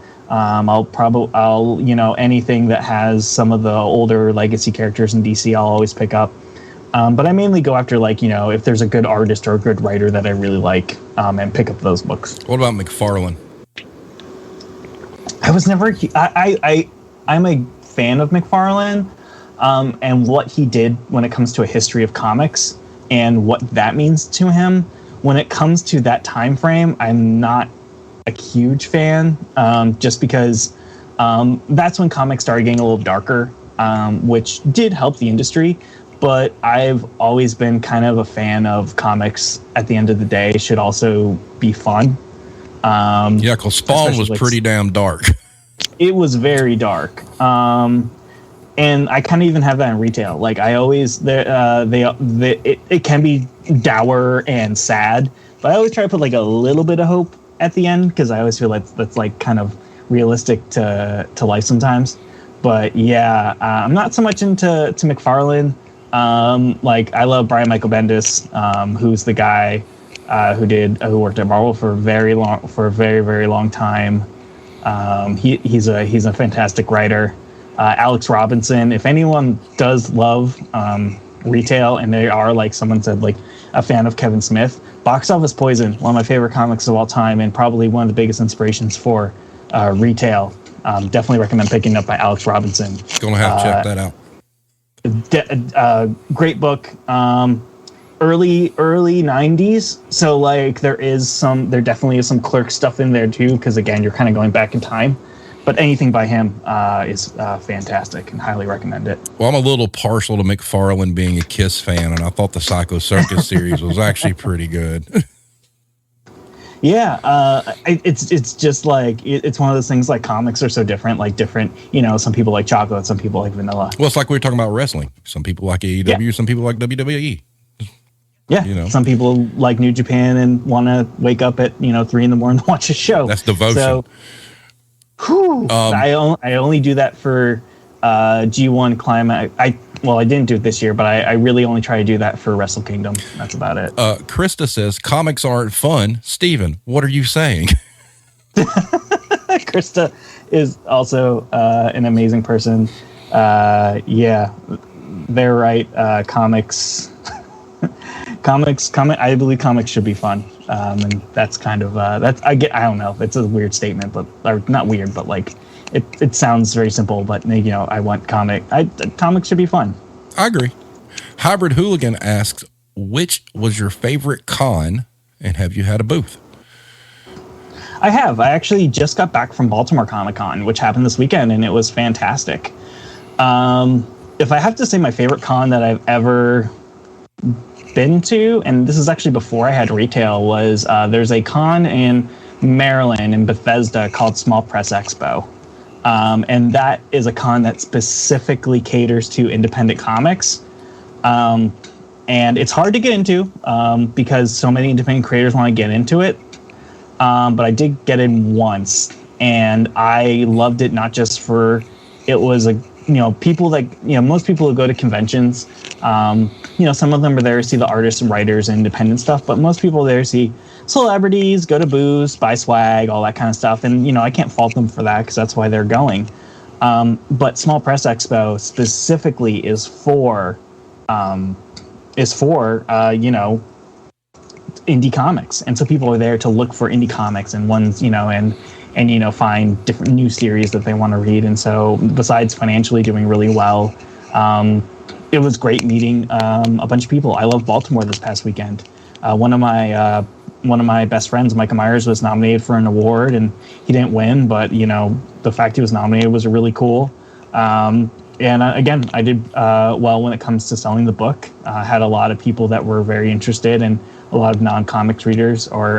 Anything that has some of the older legacy characters in DC, I'll always pick up. But I mainly go after if there's a good artist or a good writer that I really like, and pick up those books. What about McFarlane? I was never. I'm a fan of McFarlane, and what he did when it comes to a history of comics and what that means to him. When it comes to that time frame, I'm not a huge fan, just because that's when comics started getting a little darker, which did help the industry. But I've always been kind of a fan of comics. At the end of the day, should also be fun. Because Spawn was pretty damn dark. It was very dark. And I kind of even have that in retail. Like I always, it can be dour and sad, but I always try to put like a little bit of hope at the end because I always feel like that's like kind of realistic to life sometimes. But yeah, I'm not so much into McFarlane. Like I love Brian Michael Bendis, who's the guy who worked at Marvel for a very very long time. He's a fantastic writer. Alex Robinson. If anyone does love retail and they are like someone said like a fan of Kevin Smith, Box Office Poison, one of my favorite comics of all time and probably one of the biggest inspirations for retail. Definitely recommend picking up by Alex Robinson. Gonna have to check that out. Great book. Early 90s, so like there definitely is some Clerk stuff in there too, because again you're kind of going back in time, but anything by him is fantastic and highly recommend it. Well, I'm a little partial to McFarlane being a Kiss fan, and I thought the Psycho Circus series was actually pretty good. Yeah, it's just like it's one of those things. Like comics are so different. Like different, some people like chocolate, some people like vanilla. Well, it's like we were talking about wrestling. Some people like AEW, some people like WWE. Yeah, some people like New Japan and want to wake up at 3 a.m. to watch a show. That's devotion. So, I only do that for G1 Climax. I didn't do it this year, but I really only try to do that for Wrestle Kingdom. That's about it. Krista says comics aren't fun. Steven, what are you saying? Krista is also an amazing person. Yeah, they're right. Comics. I believe comics should be fun, and that's kind of that's I don't know. It's a weird statement, or not weird, but like it sounds very simple. But I want comics should be fun. I agree. Hybrid Hooligan asks, which was your favorite con, and have you had a booth? I have. I actually just got back from Baltimore Comic Con, which happened this weekend, and it was fantastic. If I have to say my favorite con that I've ever been to, and this is actually before I had retail, was there's a con in Maryland in Bethesda called Small Press Expo. And that is a con that specifically caters to independent comics. And it's hard to get into because so many independent creators want to get into it. But I did get in once, and I loved it, not just for it was people that, most people who go to conventions, some of them are there to see the artists and writers and independent stuff, but most people are there to see celebrities, go to booths, buy swag, all that kind of stuff. And, I can't fault them for that because that's why they're going. But Small Press Expo specifically is for indie comics. And so people are there to look for indie comics and ones, and find different new series that they want to read. And so besides financially doing really well, it was great meeting a bunch of people. I love Baltimore this past weekend. One of my best friends, Micah Myers, was nominated for an award, and he didn't win, but the fact he was nominated was really cool. And again, I did well when it comes to selling the book. Had a lot of people that were very interested, and a lot of non-comics readers, or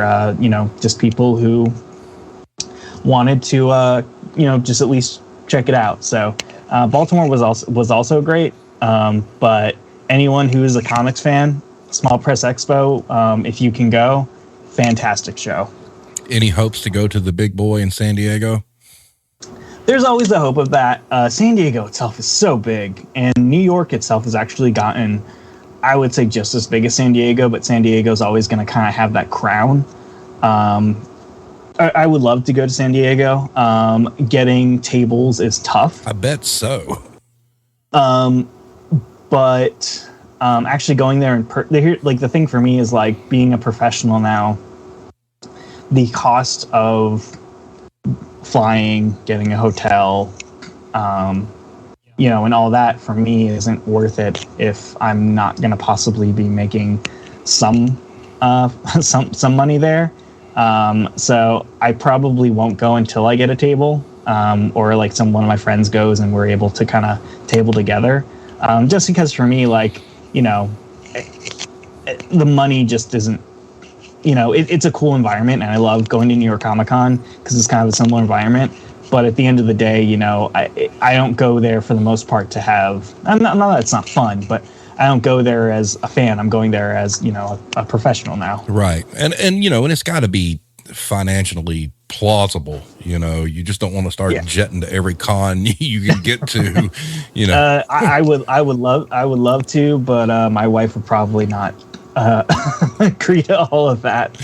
just people who wanted to just at least check it out. So Baltimore was also great. But anyone who is a comics fan, Small Press Expo, if you can go, fantastic show. Any hopes to go to the big boy in San Diego? There's always the hope of that. San Diego itself is so big, and New York itself has actually gotten, I would say, just as big as San Diego, but San Diego's always going to kind of have that crown. I would love to go to San Diego. Getting tables is tough. I bet so. But actually going there the thing for me is like being a professional now. The cost of flying, getting a hotel, and all that for me isn't worth it if I'm not going to possibly be making some money there. So I probably won't go until I get a table, or like one of my friends goes and we're able to kind of table together. Just because for me, the money just isn't, it's a cool environment, and I love going to New York Comic Con because it's kind of a similar environment. But at the end of the day, I don't go there for the most part to have, not that it's not fun, but I don't go there as a fan. I'm going there as, a professional now. Right. And it's got to be financially plausible. You just don't want to start jetting to every con you can get to, I would love to, but my wife would probably not agree to all of that.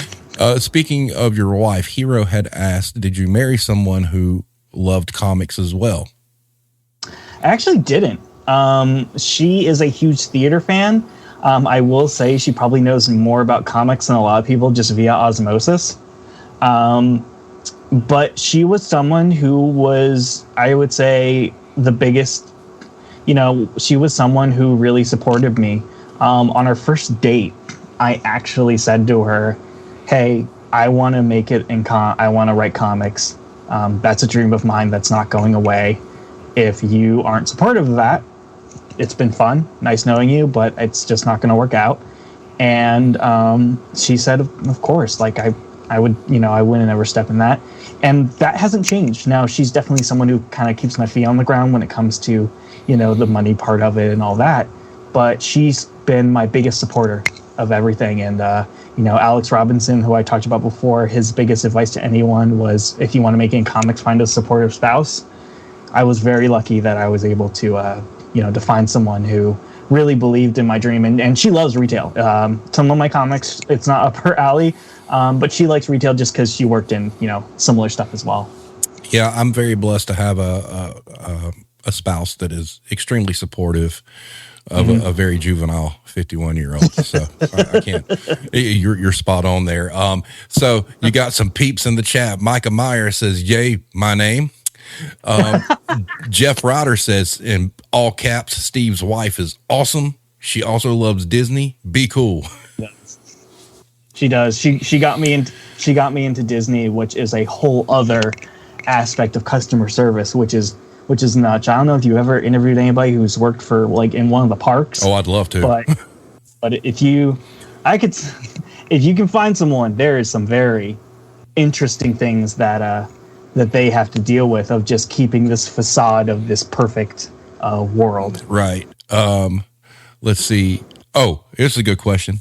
Speaking of your wife, Hero had asked, did you marry someone who loved comics as well? I actually didn't. She is a huge theater fan. I will say she probably knows more about comics than a lot of people just via osmosis. But she was someone who was, I would say, the biggest, she was someone who really supported me. On our first date, I actually said to her, hey, I want to make it I want to write comics. That's a dream of mine that's not going away. If you aren't supportive of that, it's been fun, nice knowing you, but it's just not going to work out. And she said, of course, like I would, I wouldn't ever step in that. And that hasn't changed. Now, she's definitely someone who kind of keeps my feet on the ground when it comes to, the money part of it and all that. But she's been my biggest supporter of everything. And, Alex Robinson, who I talked about before, his biggest advice to anyone was, if you want to make it in comics, find a supportive spouse. I was very lucky that I was able to, to find someone who really believed in my dream. And she loves retail. Some of my comics, it's not up her alley, but she likes retail just because she worked in, similar stuff as well. Yeah, I'm very blessed to have a spouse that is extremely supportive of a very juvenile 51-year-old. So I can't, you're spot on there. So you got some peeps in the chat. Micah Meyer says, yay, my name. Jeff Ryder says in all caps, Steve's wife is awesome. She also loves Disney. Be cool. She does. She got me into Disney, which is a whole other aspect of customer service, which is nuts. I don't know if you ever interviewed anybody who's worked for in one of the parks. Oh, I'd love to. But if you can find someone, there is some very interesting things that they have to deal with, of just keeping this facade of this perfect world. Right. Let's see. Oh, here's a good question.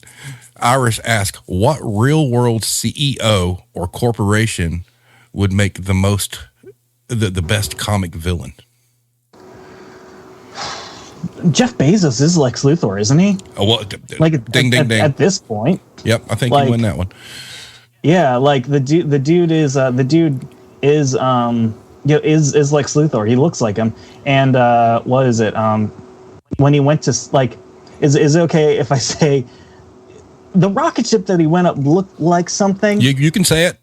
Iris asked, what real world CEO or corporation would make the best comic villain? Jeff Bezos is Lex Luthor, isn't he? Oh, well, Ding. At this point. Yep, I think you win that one. Yeah, like the dude is Lex Luthor. He looks like him. And what is it? When he went to is it okay if I say the rocket ship that he went up looked like something? You can say it.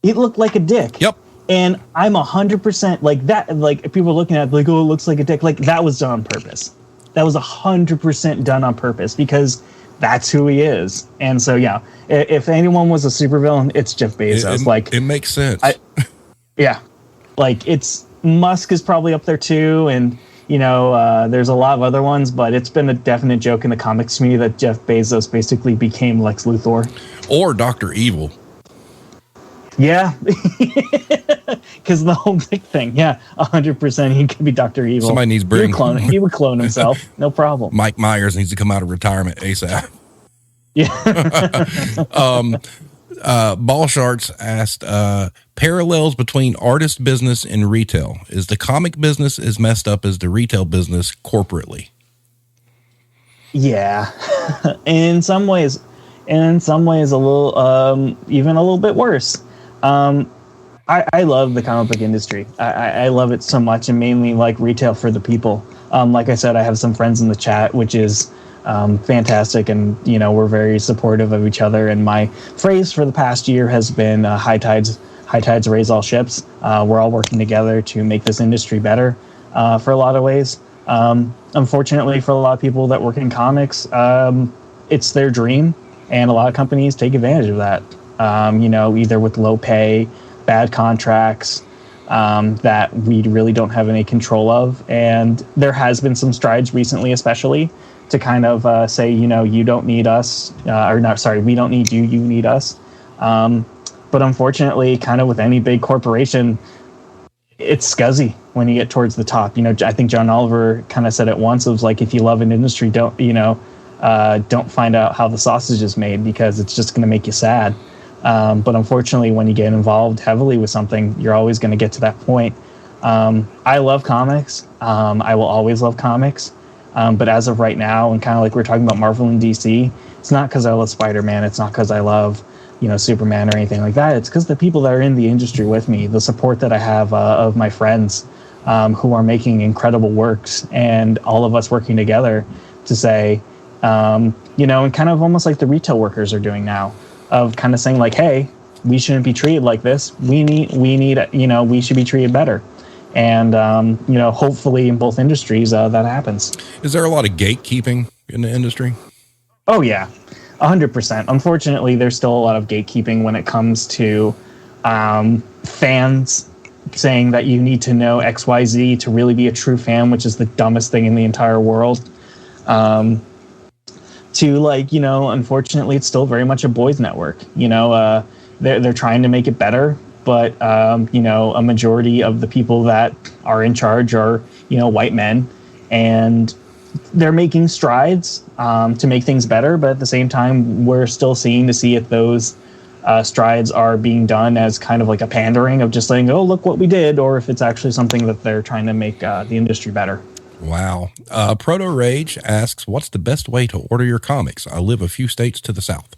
It looked like a dick. Yep. And I'm 100% like that. Like, if people are looking at it, like, oh, it looks like a dick. Like, that was done on purpose. That was 100% done on purpose, because that's who he is. And so, yeah, if anyone was a supervillain, it's Jeff Bezos. It makes sense. Yeah, like, it's Musk is probably up there too, and there's a lot of other ones, but it's been a definite joke in the comics community that Jeff Bezos basically became Lex Luthor or Dr. Evil. Yeah, because the whole big thing. Yeah, 100%. He could be Dr. Evil. Somebody needs bring. He would clone himself. No problem. Mike Myers needs to come out of retirement ASAP. Yeah. Ball Sharts asked, parallels between artist business and retail. Is the comic business as messed up as the retail business corporately? Yeah, in some ways, a little, even a little bit worse. I love the comic book industry. I love it so much, and mainly like retail for the people. Like I said, I have some friends in the chat, which is fantastic, and we're very supportive of each other. And my phrase for the past year has been high tides raise all ships. We're all working together to make this industry better for a lot of ways. Unfortunately, for a lot of people that work in comics, it's their dream, and a lot of companies take advantage of that. Either with low pay, bad contracts that we really don't have any control of. And there has been some strides recently, especially to kind of say, you don't need us, we don't need you, you need us. But unfortunately, kind of with any big corporation, it's scuzzy when you get towards the top. I think John Oliver kind of said it once. It was like, if you love an industry, don't find out how the sausage is made, because it's just going to make you sad. But unfortunately, when you get involved heavily with something, you're always going to get to that point. I love comics. I will always love comics. But as of right now, and kind of like we're talking about Marvel and DC, it's not because I love Spider-Man. It's not because I love, Superman or anything like that. It's because the people that are in the industry with me, the support that I have of my friends who are making incredible works, and all of us working together to say, and kind of almost like the retail workers are doing now, of kind of saying like, hey, we shouldn't be treated like this. We should be treated better. And, hopefully in both industries, that happens. Is there a lot of gatekeeping in the industry? Oh, yeah, 100%. Unfortunately, there's still a lot of gatekeeping when it comes to fans saying that you need to know XYZ to really be a true fan, which is the dumbest thing in the entire world. Unfortunately, it's still very much a boys' network. They're trying to make it better, but a majority of the people that are in charge are white men, and they're making strides to make things better. But at the same time, we're still seeing to see if those strides are being done as kind of like a pandering of just saying, oh, look what we did, or if it's actually something that they're trying to make the industry better. Wow. Proto Rage asks, what's the best way to order your comics? I live a few states to the south.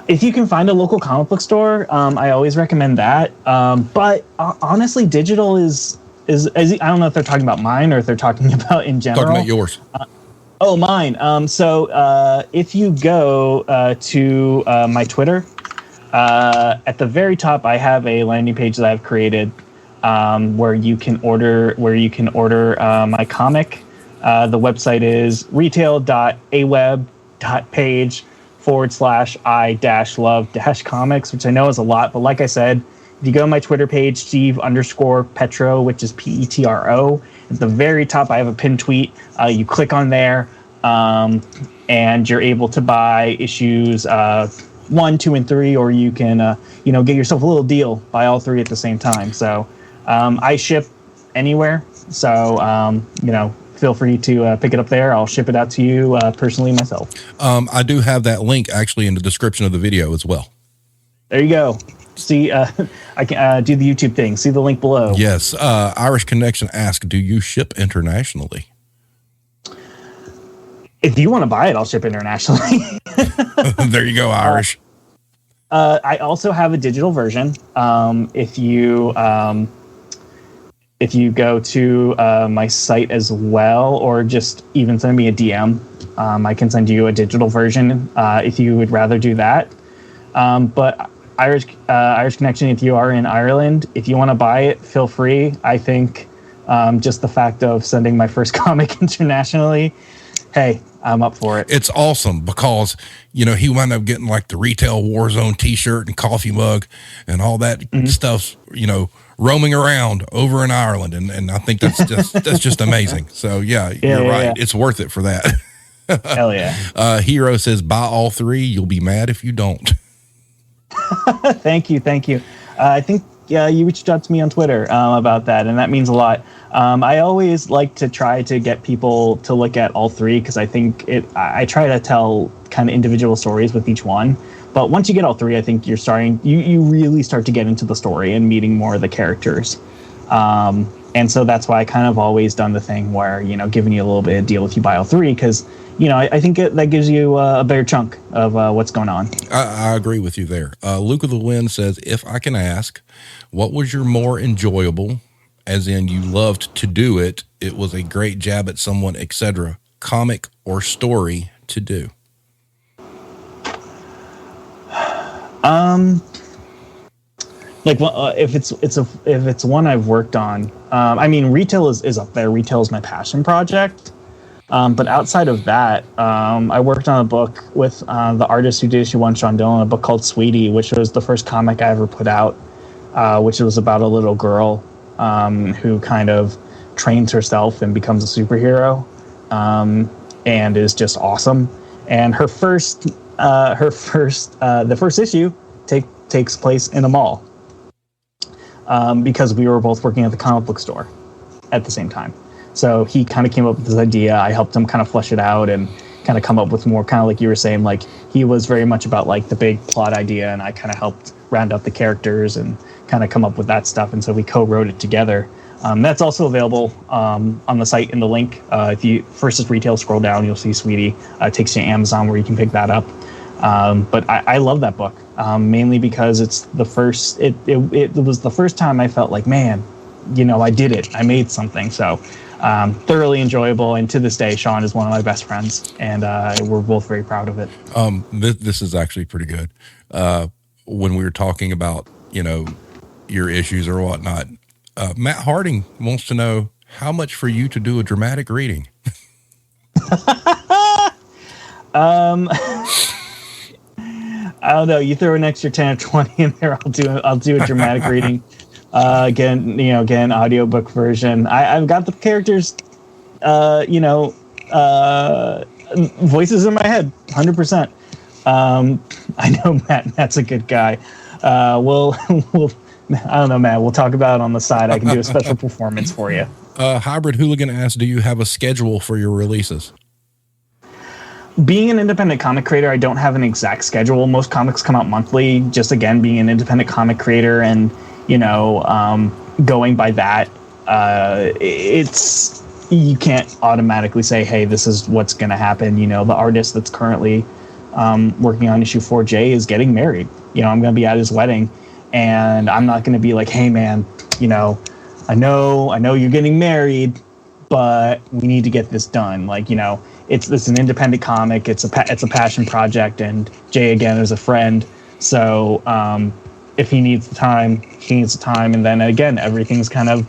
If you can find a local comic book store, I always recommend that. But honestly, digital is I don't know if they're talking about mine or if they're talking about in general. Talking about yours. Mine. So if you go to my Twitter, at the very top, I have a landing page that I've created where you can order my comic. The website is retail.aweb.page/I-love-comics, which I know is a lot, but like I said, if you go to my Twitter page, Steve_Petro, which is Petro, at the very top, I have a pinned tweet. You click on there, and you're able to buy issues 1, 2, and 3, or you can get yourself a little deal, buy all 3 at the same time. So I ship anywhere, so feel free to pick it up there. I'll ship it out to you personally myself. I do have that link actually in the description of the video as well. There you go. See, I can do the YouTube thing. See the link below. Yes. Irish Connection asks, do you ship internationally? If you want to buy it, I'll ship internationally. There you go, Irish. I also have a digital version. If you go to my site as well, or just even send me a DM, I can send you a digital version if you would rather do that. But Irish Connection, if you are in Ireland, if you want to buy it, feel free. I think just the fact of sending my first comic internationally, hey, I'm up for it. It's awesome because, he wound up getting like the Retail Warzone t-shirt and coffee mug and all that stuff, roaming around over in Ireland. And I think that's just amazing. So you're right. Yeah. It's worth it for that. Hell yeah. Hero says, buy all 3. You'll be mad if you don't. Thank you. I think you reached out to me on Twitter about that, and that means a lot. I always like to try to get people to look at all 3 because I think I try to tell kind of individual stories with each one. But once you get all 3, I think you really start to get into the story and meeting more of the characters. And so that's why I kind of always done the thing where, giving you a little bit of deal if you buy all 3 because, I think that gives you a better chunk of what's going on. I agree with you there. Luke of the Wind says, if I can ask, what was your more enjoyable, as in you loved to do it, it was a great jab at someone, etc., comic or story to do? If it's one I've worked on, retail is up there. Retail is my passion project. But outside of that, I worked on a book with the artist who did issue 1, Sean Dillon, a book called Sweetie, which was the first comic I ever put out, which was about a little girl who kind of trains herself and becomes a superhero, and is just awesome. And the first issue takes place in a mall, because we were both working at the comic book store at the same time. So he kind of came up with this idea. I helped him kind of flesh it out and kind of come up with more, kind of like you were saying, like he was very much about like the big plot idea, and I kind of helped round up the characters and kind of come up with that stuff. And so we co-wrote it together. That's also available on the site in the link. If you first is Retail, scroll down, you'll see Sweetie. It takes you to Amazon where you can pick that up. But I love that book, mainly because it's the first. It was the first time I felt like, man, I did it. I made something. So thoroughly enjoyable. And to this day, Sean is one of my best friends, and we're both very proud of it. This is actually pretty good. When we were talking about your issues or whatnot, Matt Harding wants to know how much for you to do a dramatic reading. I don't know. You throw an extra 10 or 20 in there, I'll do a dramatic reading. Again, audiobook version. I've got the characters, voices in my head, 100%. I know Matt's a good guy. We'll I don't know, Matt. We'll talk about it on the side. I can do a special performance for you. Hybrid Hooligan asks, do you have a schedule for your releases? Being an independent comic creator, I don't have an exact schedule. Most comics come out monthly. Just again, being an independent comic creator and going by that, you can't automatically say, hey, this is what's going to happen. The artist that's currently working on issue 4J is getting married. I'm going to be at his wedding, and I'm not going to be like, hey, man, I know you're getting married, but we need to get this done. It's an independent comic. It's a passion project, and Jay again is a friend. So if he needs the time, he needs the time. And then again, everything's kind of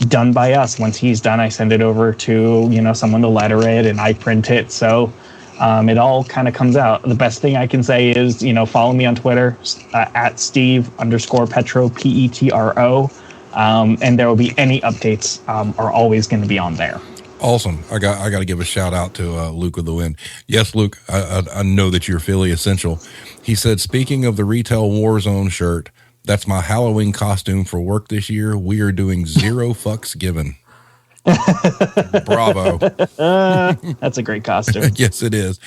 done by us. Once he's done, I send it over to someone to letter it, and I print it. So it all kind of comes out. The best thing I can say is follow me on Twitter at Steve_Petro Petro, and there will be any updates are always going to be on there. Awesome. I got to give a shout out to Luke of the Wind. Yes, Luke, I know that you're Philly Essential. He said, speaking of the Retail Warzone shirt, that's my Halloween costume for work this year. We are doing 0 fucks given. Bravo. That's a great costume. Yes, it is.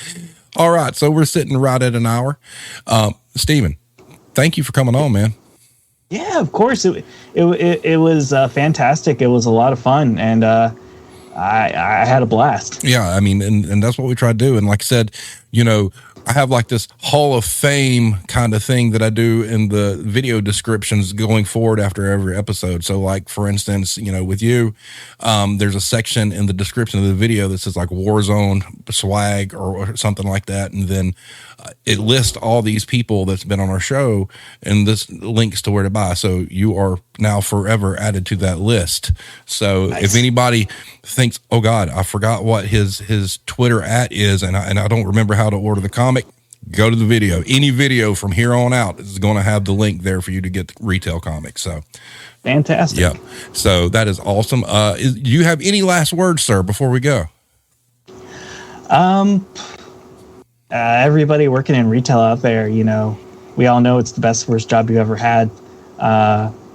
All right. So we're sitting right at an hour. Steven, thank you for coming on, man. Yeah, of course. It was fantastic. It was a lot of fun, and I had a blast. Yeah, I mean, and that's what we try to do. And like I said, I have like this Hall of Fame kind of thing that I do in the video descriptions going forward after every episode. So like, for instance, with you, there's a section in the description of the video that says like Warzone swag or something like that. And then it lists all these people that's been on our show, and this links to where to buy. So you are now forever added to that list. So nice. If anybody thinks, oh God, I forgot what his Twitter @ is, and I don't remember how to order the comic, go to the video. Any video from here on out is going to have the link there for you to get the retail comics. So fantastic. Yeah. So that is awesome. Do you have any last words, sir, before we go? Everybody working in retail out there, we all know it's the best, worst job you've ever had.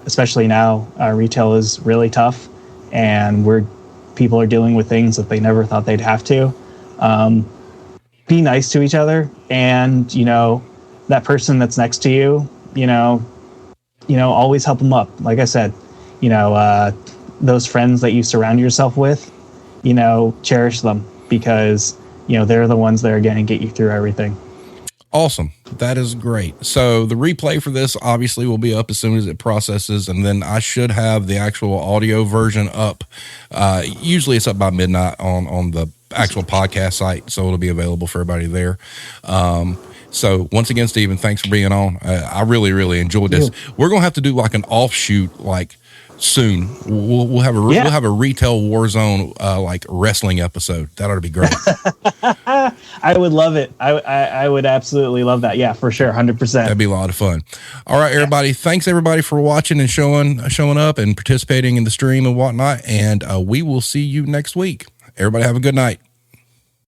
Especially now, retail is really tough, and people are dealing with things that they never thought they'd have to. Be nice to each other, and that person that's next to you, always help them up. Like I said, those friends that you surround yourself with, cherish them, because they're the ones that are going to get you through everything. Awesome. That is great. So the replay for this obviously will be up as soon as it processes, and then I should have the actual audio version up. Usually it's up by midnight on the actual podcast site, so it'll be available for everybody there. So once again, Steven, thanks for being on. I really, really enjoyed this. We're going to have to do like an offshoot, soon. We'll have a Retail Warzone like wrestling episode. That ought to be great. I would love it. I would absolutely love that. Yeah, for sure, 100%. That'd be a lot of fun. All right, everybody. Yeah. Thanks everybody for watching and showing up and participating in the stream and whatnot. And we will see you next week. Everybody have a good night.